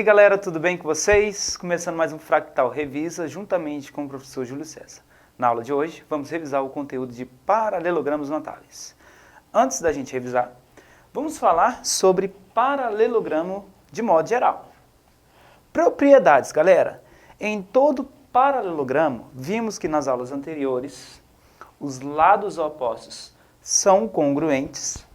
galera, tudo bem com vocês? Começando mais um Fractal Revisa, juntamente com o professor Júlio César. Na aula de hoje, vamos revisar o conteúdo de paralelogramos notáveis. Antes da gente revisar, vamos falar sobre paralelogramo de modo geral. Propriedades, galera. Em todo paralelogramo, vimos que nas aulas anteriores, os lados opostos são congruentes,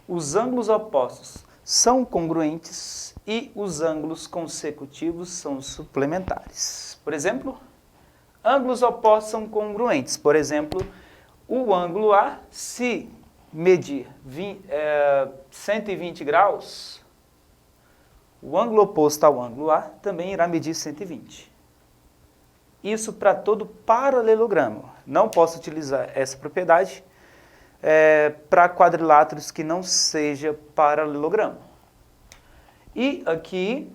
os ângulos opostos são congruentes e os ângulos consecutivos são suplementares. Por exemplo, ângulos opostos são congruentes. Por exemplo, o ângulo A, se medir 120 graus, o ângulo oposto ao ângulo A também irá medir 120. Isso para todo paralelogramo. Não posso utilizar essa propriedade para quadriláteros que não seja paralelogramo. E aqui,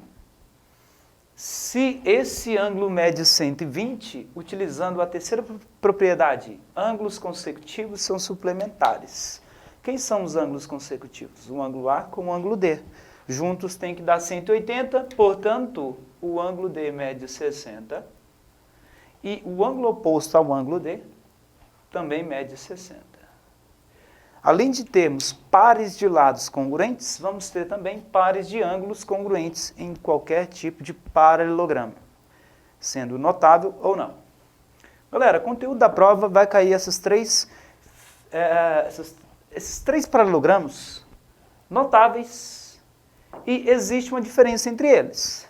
se esse ângulo mede 120, utilizando a terceira propriedade, ângulos consecutivos são suplementares. Quem são os ângulos consecutivos? O ângulo A com o ângulo D. Juntos tem que dar 180, portanto, o ângulo D mede 60. E o ângulo oposto ao ângulo D também mede 60. Além de termos pares de lados congruentes, vamos ter também pares de ângulos congruentes em qualquer tipo de paralelogramo, sendo notável ou não. Galera, conteúdo da prova vai cair esses três paralelogramos notáveis e existe uma diferença entre eles,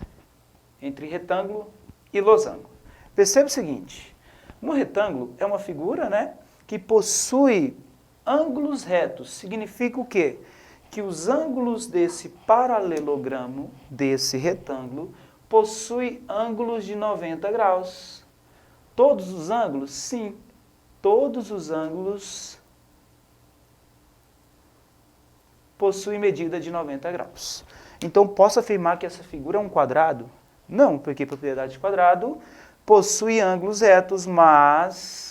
entre retângulo e losango. Perceba o seguinte, um retângulo é uma figura, que possui ângulos retos. Significa o quê? Que os ângulos desse paralelogramo, desse retângulo, possuem ângulos de 90 graus. Todos os ângulos? Sim. Todos os ângulos possuem medida de 90 graus. Então, posso afirmar que essa figura é um quadrado? Não, porque a propriedade de quadrado possui ângulos retos, mas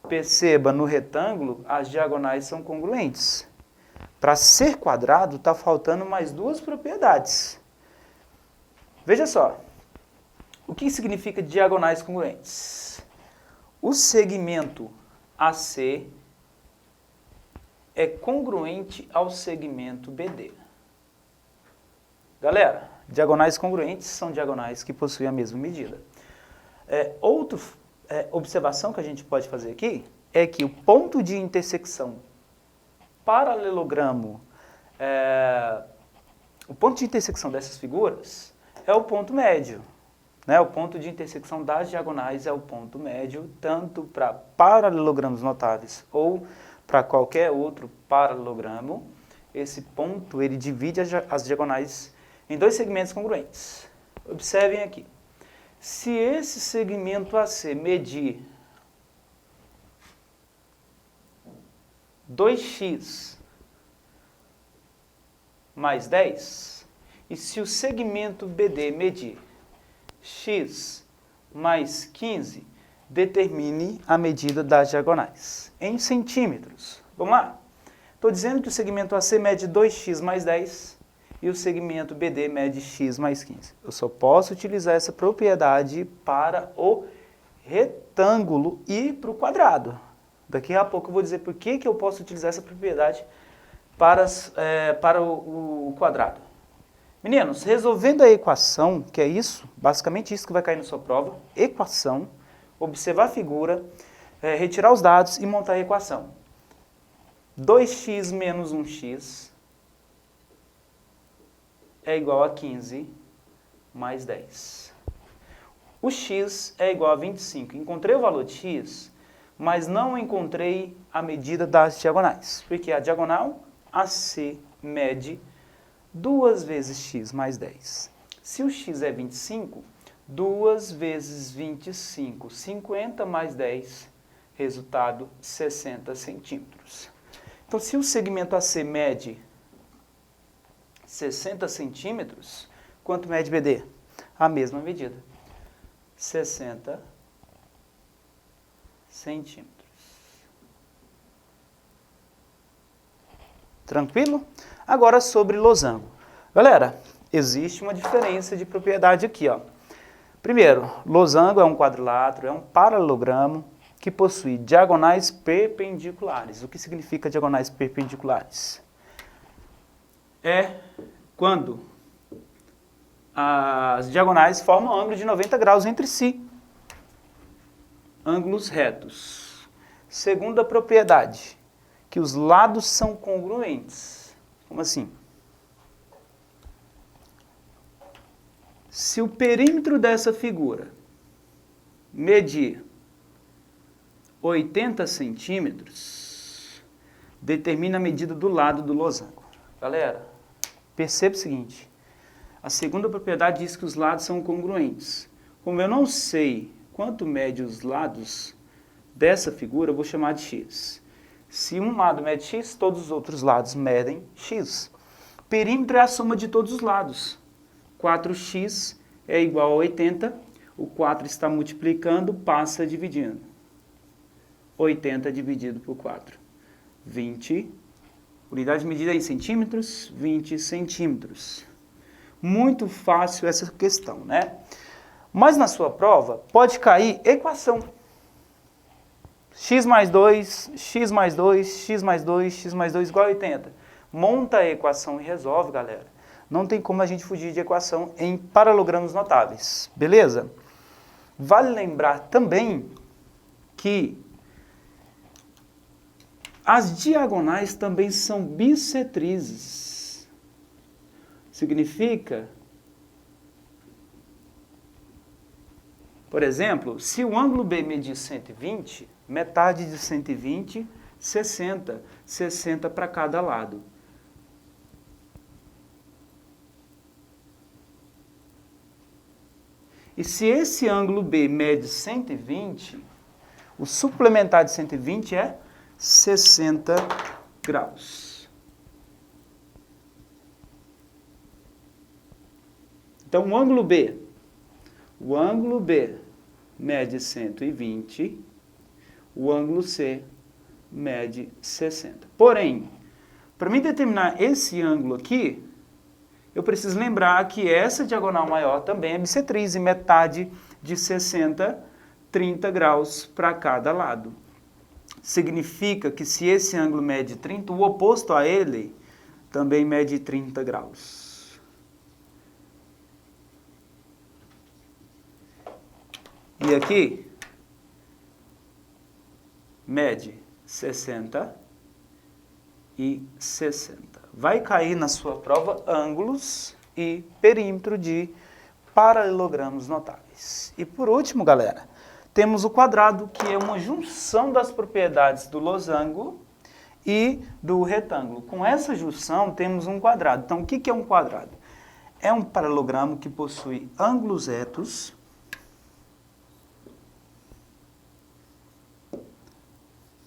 perceba, no retângulo, as diagonais são congruentes. Para ser quadrado, está faltando mais duas propriedades. Veja só, o que significa diagonais congruentes? O segmento AC é congruente ao segmento BD. Galera, diagonais congruentes são diagonais que possuem a mesma medida. Outra observação que a gente pode fazer aqui é que o ponto de intersecção paralelogramo, o ponto de intersecção dessas figuras é o ponto médio. O ponto de intersecção das diagonais é o ponto médio, tanto para paralelogramos notáveis ou para qualquer outro paralelogramo. Esse ponto ele divide as diagonais em dois segmentos congruentes. Observem aqui. Se esse segmento AC medir 2x mais 10, e se o segmento BD medir x mais 15, determine a medida das diagonais em centímetros. Vamos lá? Estou dizendo que o segmento AC mede 2x mais 10, e o segmento BD mede x mais 15. Eu só posso utilizar essa propriedade para o retângulo e para o quadrado. Daqui a pouco eu vou dizer por que eu posso utilizar essa propriedade para o quadrado. Meninos, resolvendo a equação, que é isso, basicamente isso que vai cair na sua prova, equação, observar a figura, retirar os dados e montar a equação. 2x menos 1x é igual a 15 mais 10. O x é igual a 25. Encontrei o valor de x, mas não encontrei a medida das diagonais, porque a diagonal AC mede 2 vezes x mais 10. Se o x é 25, 2 vezes 25, 50 mais 10, resultado 60 centímetros. Então, se o segmento AC mede 60 centímetros, quanto mede BD? A mesma medida, 60 centímetros. Tranquilo? Agora sobre losango. Galera, existe uma diferença de propriedade aqui, ó. Primeiro, losango é um quadrilátero, é um paralelogramo que possui diagonais perpendiculares. O que significa diagonais perpendiculares? É quando as diagonais formam um ângulo de 90 graus entre si. Ângulos retos. Segunda propriedade, que os lados são congruentes. Como assim? Se o perímetro dessa figura medir 80 centímetros, determina a medida do lado do losango. Galera, perceba o seguinte, a segunda propriedade diz que os lados são congruentes. Como eu não sei quanto mede os lados dessa figura, eu vou chamar de x. Se um lado mede x, todos os outros lados medem x. Perímetro é a soma de todos os lados. 4x é igual a 80, o 4 está multiplicando, passa dividindo. 80 dividido por 4, 20. Unidade de medida em centímetros, 20 centímetros. Muito fácil essa questão, né? Mas na sua prova pode cair equação. X mais 2, x mais 2, x mais 2, x mais 2 igual a 80. Monta a equação e resolve, galera. Não tem como a gente fugir de equação em paralelogramos notáveis, beleza? Vale lembrar também que as diagonais também são bissetrizes. Significa, por exemplo, se o ângulo B medir 120, metade de 120, 60. 60 para cada lado. E se esse ângulo B mede 120, o suplementar de 120 é 60 graus. Então, o ângulo B mede 120, o ângulo C mede 60. Porém, para mim determinar esse ângulo aqui, eu preciso lembrar que essa diagonal maior também é bissetriz, e metade de 60, 30 graus para cada lado. Significa que se esse ângulo mede 30, o oposto a ele também mede 30 graus. E aqui, mede 60 e 60. Vai cair na sua prova ângulos e perímetro de paralelogramos notáveis. E por último, galera, temos o quadrado, que é uma junção das propriedades do losango e do retângulo. Com essa junção, temos um quadrado. Então, o que é um quadrado? É um paralelogramo que possui ângulos retos,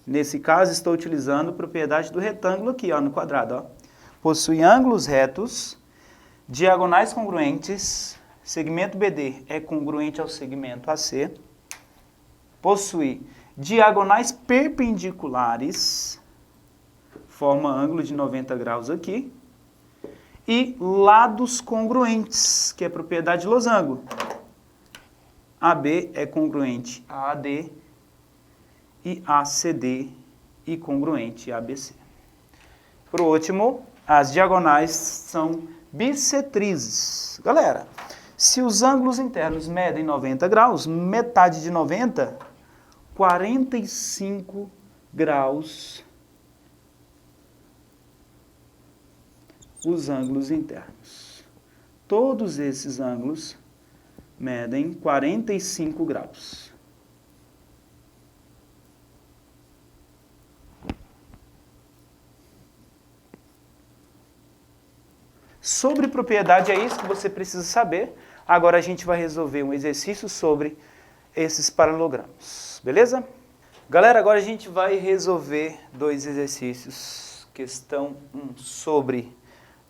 nesse caso, estou utilizando a propriedade do retângulo aqui, ó, no quadrado. Ó. Possui ângulos retos, diagonais congruentes, segmento BD é congruente ao segmento AC, possui diagonais perpendiculares, forma ângulo de 90 graus aqui, e lados congruentes, que é propriedade de losango. AB é congruente a AD, e ACD e congruente a ABC. Por último, as diagonais são bissetrizes. Galera, se os ângulos internos medem 90 graus, metade de 90, 45 graus os ângulos internos. Todos esses ângulos medem 45 graus. Sobre propriedade, é isso que você precisa saber. Agora a gente vai resolver um exercício sobre esses paralelogramos, beleza? Galera, agora a gente vai resolver dois exercícios. Questão 1 sobre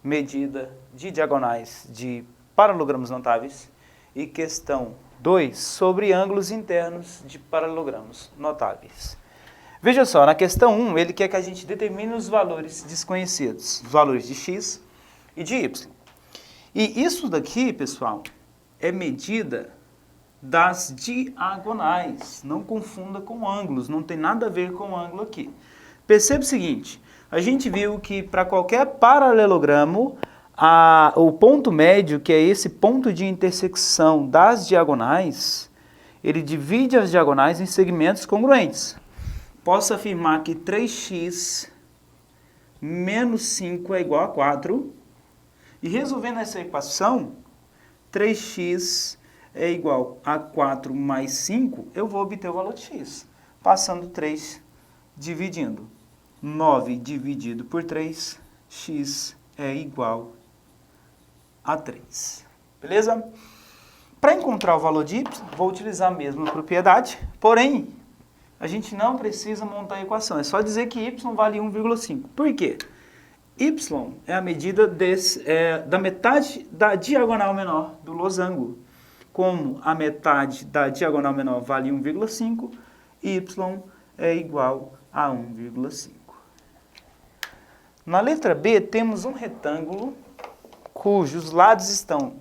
medida de diagonais de paralelogramos notáveis e questão 2 sobre ângulos internos de paralelogramos notáveis. Veja só, na questão 1, ele quer que a gente determine os valores desconhecidos, os valores de x e de y. E isso daqui, pessoal, é medida das diagonais. Não confunda com ângulos, não tem nada a ver com ângulo aqui. Perceba o seguinte, a gente viu que para qualquer paralelogramo, o ponto médio, que é esse ponto de intersecção das diagonais, ele divide as diagonais em segmentos congruentes. Posso afirmar que 3x menos 5 é igual a 4. E resolvendo essa equação, 3x é igual a 4 mais 5, eu vou obter o valor de x. Passando 3 dividindo. 9 dividido por 3, x é igual a 3. Beleza? Para encontrar o valor de y, vou utilizar a mesma propriedade, porém, a gente não precisa montar a equação, é só dizer que y vale 1,5. Por quê? Y é a medida da metade da diagonal menor do losango. Como a metade da diagonal menor vale 1,5, y é igual a 1,5. Na letra B, temos um retângulo cujos lados estão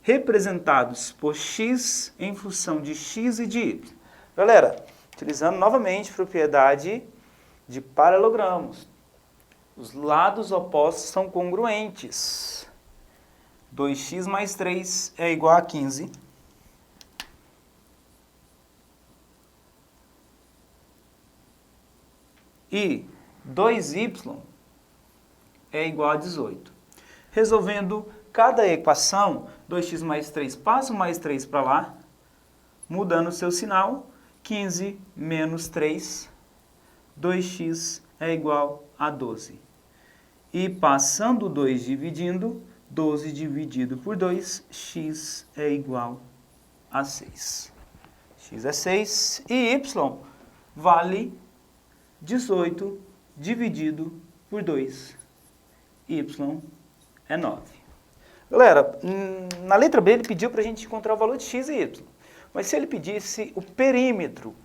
representados por x em função de x e de y. Galera, utilizando novamente a propriedade de paralelogramos, os lados opostos são congruentes. 2x mais 3 é igual a 15. E 2y é igual a 18. Resolvendo cada equação, 2x mais 3 passa o mais 3 para lá, mudando o seu sinal, 15 menos 3, 2x é igual a 12. E passando 2 dividindo, 12 dividido por 2, x é igual a 6. X é 6 e y vale 18 dividido por 2. Y é 9. Galera, na letra B ele pediu para a gente encontrar o valor de x e y. Mas se ele pedisse o perímetro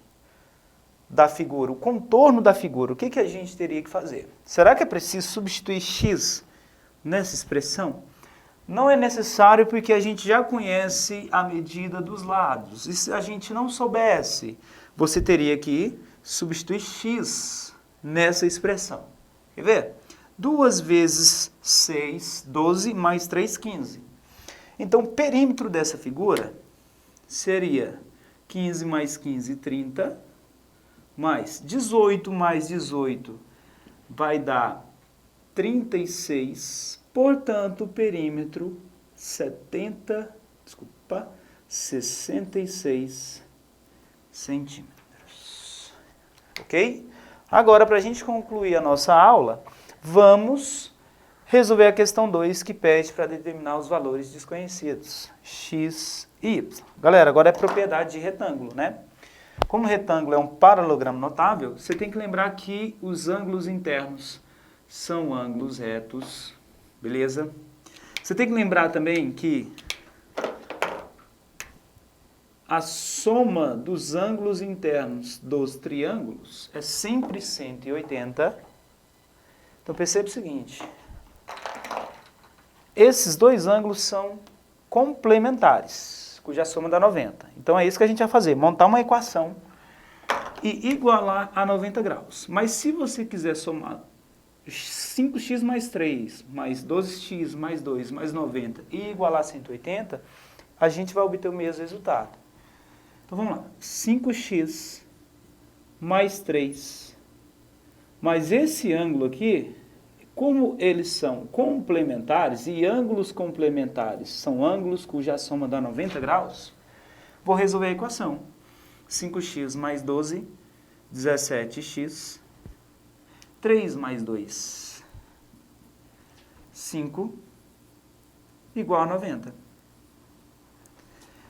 da figura, o contorno da figura, o que a gente teria que fazer? Será que é preciso substituir x nessa expressão? Não é necessário porque a gente já conhece a medida dos lados. E se a gente não soubesse, você teria que substituir x nessa expressão. Quer ver? 2 vezes 6, 12, mais 3, 15. Então, o perímetro dessa figura seria 15 mais 15, 30, mais 18 vai dar 36, portanto, o perímetro 66 centímetros. Ok? Agora, para a gente concluir a nossa aula, vamos resolver a questão 2, que pede para determinar os valores desconhecidos, x e y. Galera, agora é propriedade de retângulo, né? Como retângulo é um paralelogramo notável, você tem que lembrar que os ângulos internos são ângulos retos, beleza? Você tem que lembrar também que a soma dos ângulos internos dos triângulos é sempre 180. Então perceba o seguinte, esses dois ângulos são complementares, cuja soma dá 90. Então é isso que a gente vai fazer, montar uma equação e igualar a 90 graus. Mas se você quiser somar 5x mais 3, mais 12x mais 2, mais 90 e igualar a 180, a gente vai obter o mesmo resultado. Então vamos lá, 5x mais 3, mas esse ângulo aqui, como eles são complementares, e ângulos complementares são ângulos cuja soma dá 90 graus, vou resolver a equação. 5x mais 12, 17x, 3 mais 2, 5, igual a 90.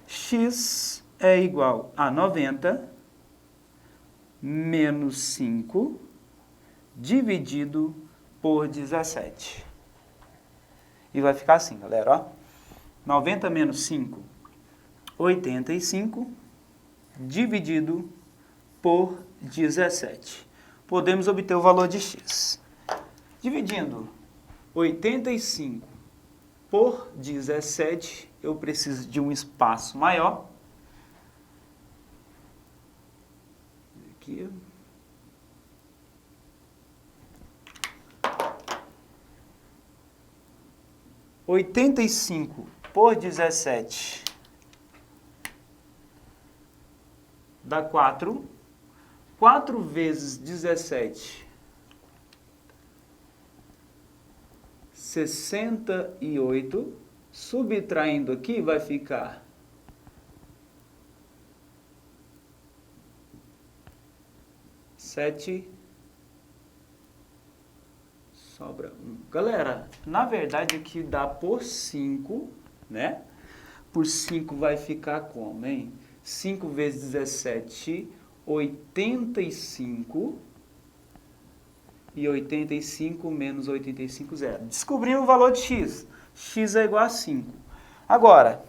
X é igual a 90 menos 5 dividido por 17. E vai ficar assim, galera, ó. 90 menos 5, 85, dividido por 17. Podemos obter o valor de x. Dividindo 85 por 17, eu preciso de um espaço maior. Aqui. Oitenta e cinco por 17 dá 4. 4 vezes 17, 68. Subtraindo aqui, vai ficar 7. Sobra 1. Galera, na verdade aqui dá por 5, né? Por 5 vai ficar como, hein? 5 vezes 17, 85. E 85 menos 85, zero. Descobrimos o valor de x. X é igual a 5. Agora,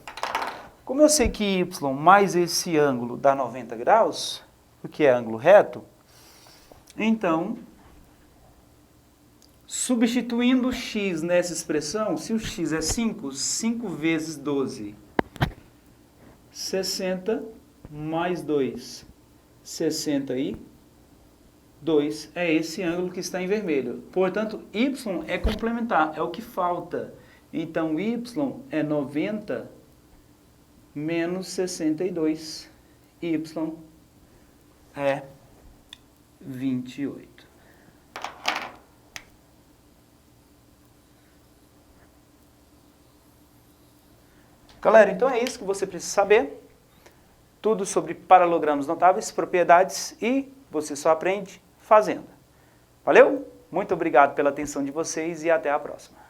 como eu sei que y mais esse ângulo dá 90 graus, porque é ângulo reto, então, substituindo x nessa expressão, se o x é 5, 5 vezes 12, 60, mais 2, 62, é esse ângulo que está em vermelho. Portanto, y é complementar, é o que falta. Então, y é 90 menos 62, y é 28. Galera, então é isso que você precisa saber. Tudo sobre paralelogramos notáveis, propriedades, e você só aprende fazendo. Valeu? Muito obrigado pela atenção de vocês e até a próxima.